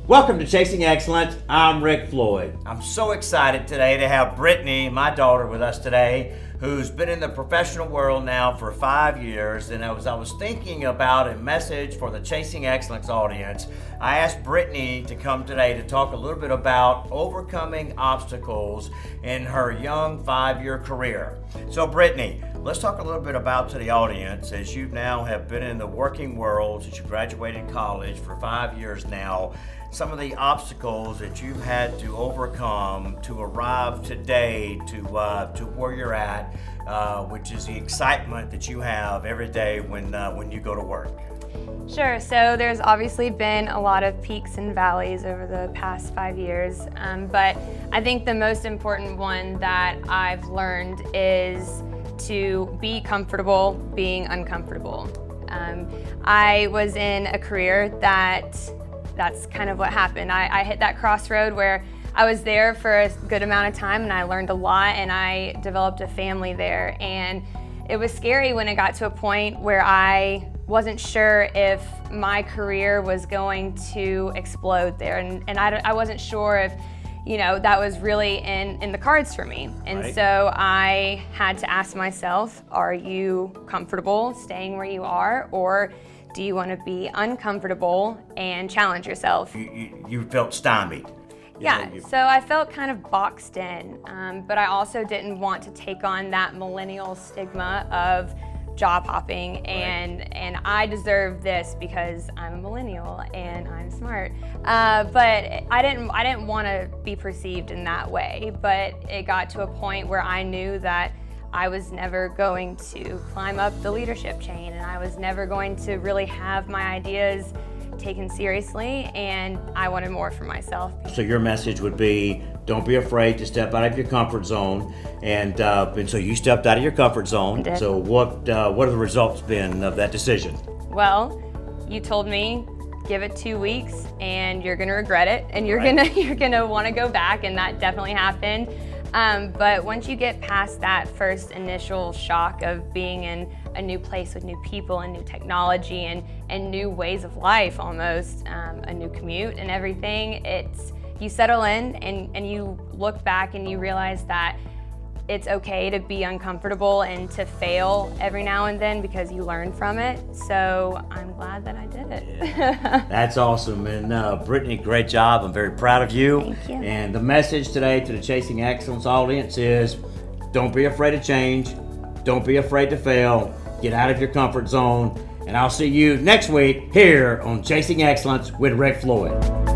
Welcome to Chasing Excellence. I'm Rick Floyd. I'm so excited today to have Brittany, my daughter, with us today, who's been in the professional world now for 5 years. And as I was thinking about a message for the Chasing Excellence audience, I asked Brittany to come today to talk a little bit about overcoming obstacles in her young 5-year career. So Brittany, let's talk a little bit about to the audience, as you now have been in the working world since you graduated college for 5 years now, some of the obstacles that you've had to overcome to arrive today to where you're at, which is the excitement that you have every day when you go to work. Sure. So there's obviously been a lot of peaks and valleys over the past 5 years, but I think the most important one that I've learned is to be comfortable being uncomfortable. I was in a career that's kind of what happened. I hit that crossroad where I was there for a good amount of time and I learned a lot and I developed a family there. And it was scary when it got to a point where I wasn't sure if my career was going to explode there. And I wasn't sure if, that was really in the cards for me. And Right. So I had to ask myself, are you comfortable staying where you are, or do you want to be uncomfortable and challenge yourself? You felt stymied. Yeah, so I felt kind of boxed in, but I also didn't want to take on that millennial stigma of job hopping, and I deserve this because I'm a millennial and I'm smart. But I didn't want to be perceived in that way. But it got to a point where I knew that I was never going to climb up the leadership chain, and I was never going to really have my ideas taken seriously, and I wanted more for myself. So your message would be, don't be afraid to step out of your comfort zone, and so you stepped out of your comfort zone. I did. So what have the results been of that decision? Well, you told me, give it 2 weeks and you're gonna regret it, and you're Right. gonna want to go back, and that definitely happened. But once you get past that first initial shock of being in a new place with new people and new technology and new ways of life, almost a new commute and everything, you settle in and you look back and you realize that it's okay to be uncomfortable and to fail every now and then because you learn from it. So I'm glad that I did it. That's awesome. And Brittany, great job. I'm very proud of you. Thank you. And the message today to the Chasing Excellence audience is, don't be afraid to change. Don't be afraid to fail. Get out of your comfort zone. And I'll see you next week here on Chasing Excellence with Rick Floyd.